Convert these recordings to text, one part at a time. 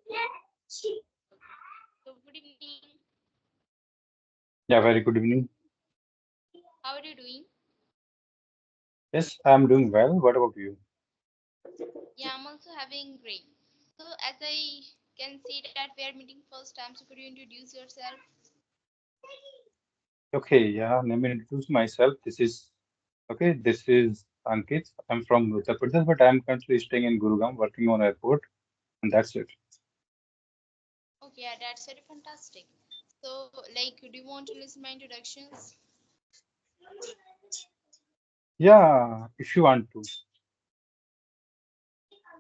So good evening. Yeah, very good evening. How are you doing? Yes, I'm doing well. What about you? Yeah, I'm also having great. So as I can see that we are meeting first time, so could you introduce yourself? Okay, yeah, let me introduce myself. This is Ankit. I'm from Uttar Pradesh, but I'm currently staying in Gurugram, working on airport, and that's it. Okay, yeah, that's very fantastic. So like, do you want to listen my introductions? Yeah, if you want to.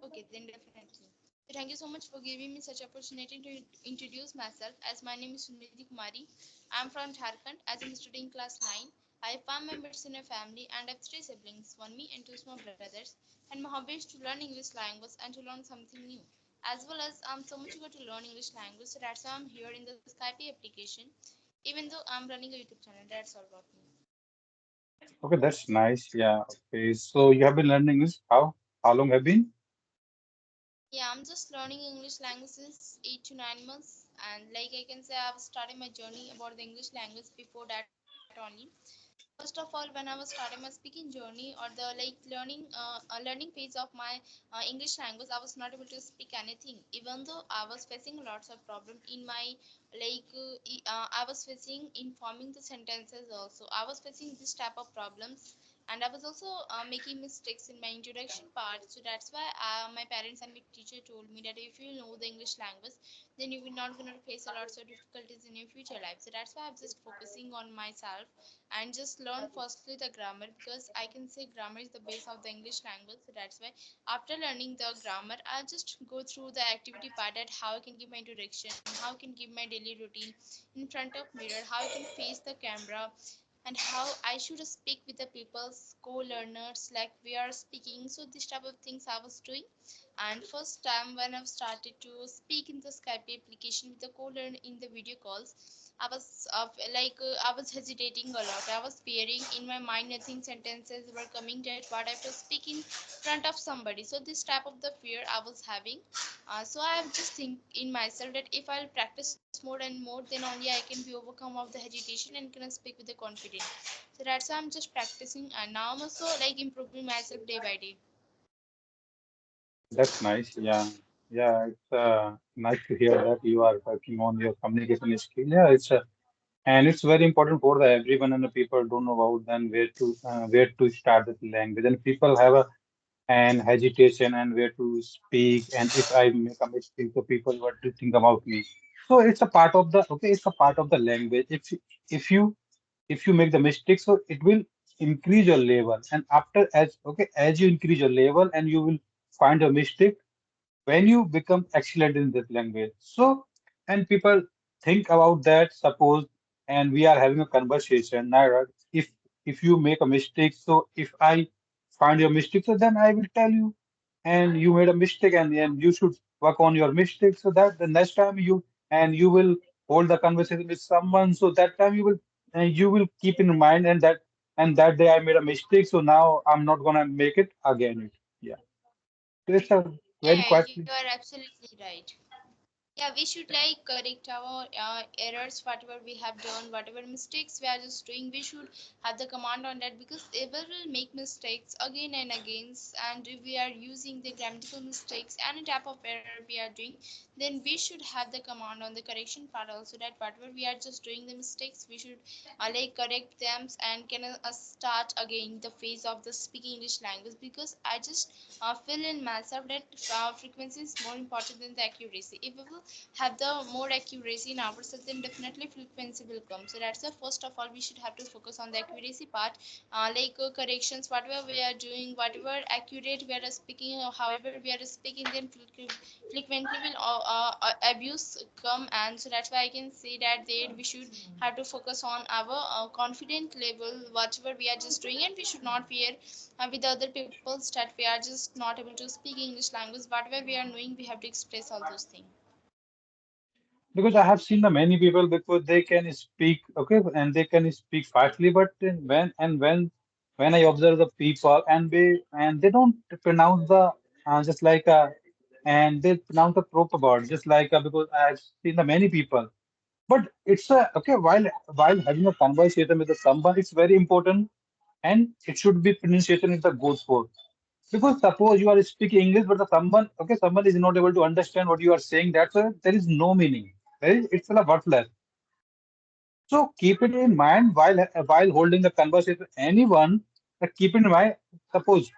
Okay, then definitely. So thank you so much for giving me such opportunity to introduce myself. As my name is Sunidhi Kumari, I'm from Jharkhand. As I'm studying class 9, I have 5 members in a family and I have 3 siblings, one me and 2 small brothers. And my hobby is to learn English language and to learn something new. As well as I'm so much eager to learn English language, so that's why I'm here in the Skype application. Even though I'm running a YouTube channel, that's all about me. Okay, that's nice. Yeah. Okay, so you have been learning English. How long have been? Yeah, I'm just learning English language since 8 to 9 months, and like I can say, I've started my journey about the English language before that only. First of all, when I was starting my speaking journey or the like learning phase of my English language, I was not able to speak anything. Even though I was facing lots of problem in my I was facing in forming the sentences also. I was facing this type of problems, and I was also making mistakes in my introduction part. So that's why my parents and my teacher told me that if you know the English language, then you will not gonna face a lot of difficulties in your future life. So that's why I'm just focusing on myself and just learn firstly the grammar, because I can say grammar is the base of the English language. So that's why after learning the grammar, I'll just go through the activity part, that how I can give my introduction, how I can give my daily routine in front of mirror, how I can face the camera, and how I should speak with the people's co-learners like we are speaking. So this type of things I was doing. And first time when I've started to speak in the Skype application with the co-learner in the video calls, I was hesitating a lot. I was fearing in my mind, nothing sentences were coming that what I have to speak in front of somebody. So this type of the fear I was having. So I have just think in myself that if I'll practice more and more, then only I can be overcome of the hesitation and can speak with the confidence. So that's why I'm just practicing, and now I'm also like improving myself day by day. That's nice. Yeah, yeah. It's nice to hear that you are working on your communication skill. Yeah, and it's very important for the everyone and the people don't know about then where to start the language and people have a and hesitation and where to speak and if I make a mistake so people what to think about me. So it's a part of the it's a part of the language. If you if you make the mistake, so it will increase your level. And after as you increase your level and you will find a mistake when you become excellent in this language. So and people think about that, suppose and we are having a conversation now, right? If you make a mistake, so if I find your mistake, so then I will tell you and you made a mistake and then you should work on your mistake so that the next time you will hold the conversation with someone, so that time you will keep in mind and that day I made a mistake, so now I'm not gonna make it again. Yeah. So it's a very Yeah, you quietly. are absolutely right. Yeah, we should like correct our errors, whatever we have done, whatever mistakes we are just doing. We should have the command on that, because ever will make mistakes again and again, and if we are using the grammatical mistakes, any type of error we are doing, then we should have the command on the correction part also, that whatever we are just doing the mistakes, we should like correct them and can start again the phase of the speaking English language. Because I just feel in myself that frequency is more important than the accuracy. If we will have the more accuracy in ourselves, then definitely frequency will come. So that's the first of all we should have to focus on the accuracy part, corrections, whatever we are doing, whatever accurate we are speaking, or however we are speaking, then frequently will abuse come. And so that's why I can say that there we should have to focus on our confident level, whatever we are just doing, and we should not fear with other people's that we are just not able to speak English language. Whatever we are knowing, we have to express all those things. Because I have seen the many people because they can speak and they can speak fastly, but then when I observe the people and they don't pronounce the just like and they pronounce the proper word, just like because I've seen the many people. But it's a okay while having a conversation with someone, it's very important, and it should be pronunciation is the good for. Because suppose you are speaking English, but the someone is not able to understand what you are saying. That's a there is no meaning. It's a worthless. So keep it in mind while holding the conversation with anyone. That keep in mind. Suppose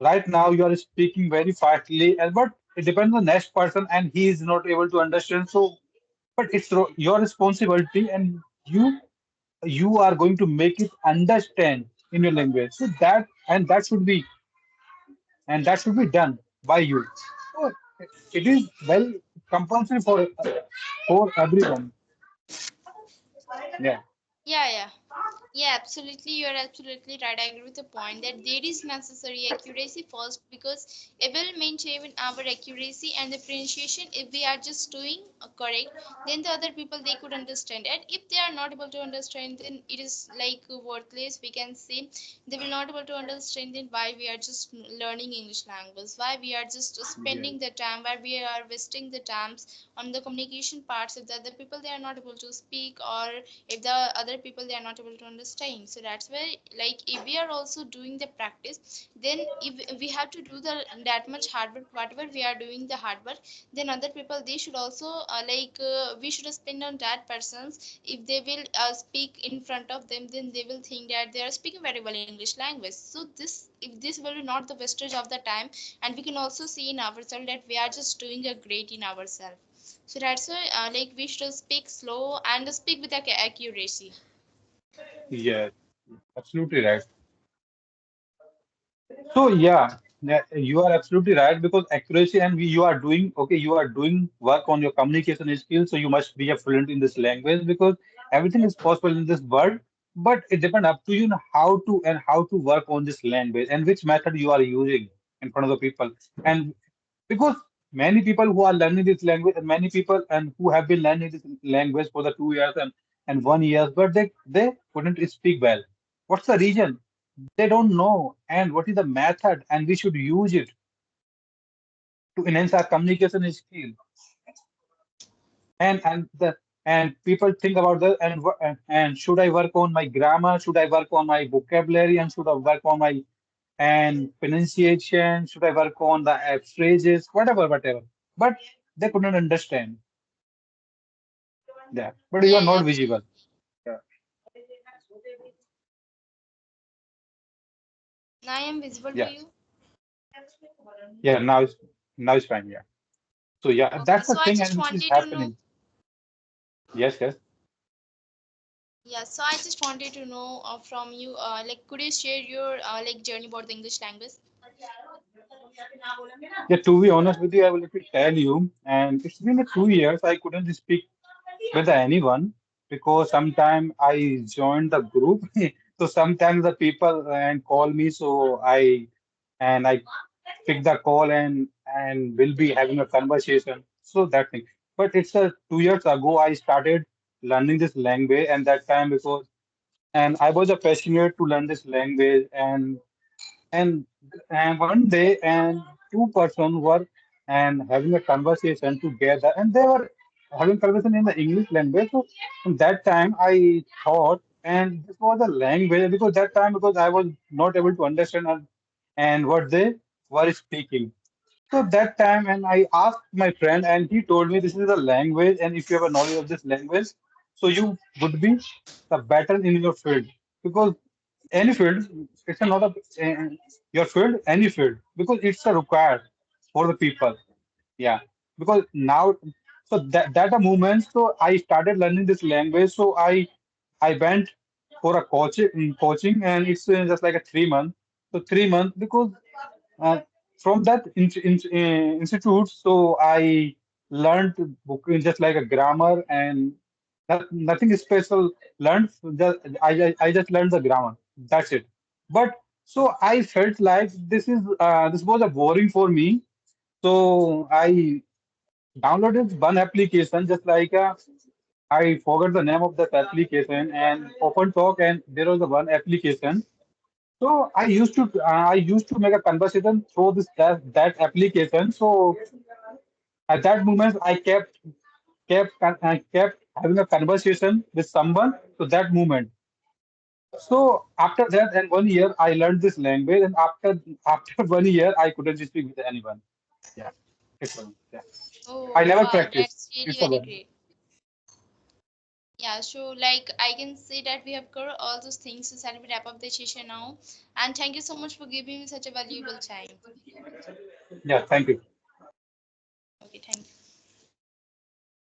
right now you are speaking very fastly, but it depends on the next person, and he is not able to understand. So, but it's your responsibility, and you are going to make it understand in your language. So that should be done by you. So it is well compulsory for everyone. Yeah. Yeah, yeah. Yeah, absolutely. You're absolutely right. I agree with the point that there is necessary accuracy first, because it will maintain our accuracy and the pronunciation. If we are just doing correct, then the other people they could understand. And if they are not able to understand, then it is like worthless. We can say they will not able to understand. Then why we are just learning English language? Why we are just Yes. spending the time? Why we are wasting the times on the communication parts? If the other people they are not able to speak, or if the other people they are not able to understand. So that's why, like, if we are also doing the practice, then if we have to do the that much hard work, whatever we are doing the hard work, then other people they should also we should spend on that persons. If they will speak in front of them, then they will think that they are speaking very well English language. So this will be not the wastage of the time, and we can also see in ourselves that we are just doing a great in ourselves. So that's why, like, we should speak slow and speak with accuracy. Yes. Absolutely right. So yeah, you are absolutely right because accuracy and you are doing okay. You are doing work on your communication skills, so you must be a fluent in this language because everything is possible in this world. But it depends up to you how to work on this language and which method you are using in front of the people. And because many people who are learning this language and many people and who have been learning this language for the 2 years and 1 year, but they couldn't speak well. What's the reason? They don't know and what is the method and we should use it to enhance our communication skill and and people think about the and should I work on my grammar, should I work on my vocabulary, and should I work on my and pronunciation, should I work on the phrases, whatever, but they couldn't understand that, but you Yeah, are yeah, not visible. absolutely. Yeah, Now I am visible to yeah, you. yeah, now it's fine. Yeah, so yeah, Okay, that's the so I thing just and which is wanted to know. happening. Yes. Yeah, so I just wanted to know from you, like, could you share your like journey about the English language? Yeah, to be honest with you, I will let me tell you, and it's been 2 years I couldn't speak with anyone because sometime I joined the group. So sometimes the people and call me, so I pick the call and will be having a conversation. So that thing. But it's 2 years ago I started learning this language, and that time because and I was a passionate to learn this language and and one day and two-person were and having a conversation together and they were having conversation in the English language. So from that time I thought and this was a language because that time because I was not able to understand and what they were speaking. So that time, and I asked my friend, and he told me this is a language, and if you have a knowledge of this language, so you would be the better in your field because any field, it's a not a your field, any field because it's a required for the people. Yeah, because now, so that a movement. So I started learning this language. So I went for a coaching, and it's just like a 3 month. So 3 months because uh, from that institute, so I learned book just like a grammar and nothing special. Learned I just learned the grammar. That's it. But so I felt like this was a boring for me. So I downloaded one application just like I forgot the name of that application and open talk and there was a one application So I used to make a conversation through this that application. So at that moment, I kept having a conversation with someone to that moment. So after that, and 1 year, I learned this language, and after 1 year, I couldn't speak with anyone. Yeah, it's a, yeah. I Oh never wow, practiced. that's really It's a very one. great. Yeah, so like I can say that we have covered all those things, so shall we wrap up the session now? And thank you so much for giving me such a valuable time. Yeah, thank you. Okay, thank you.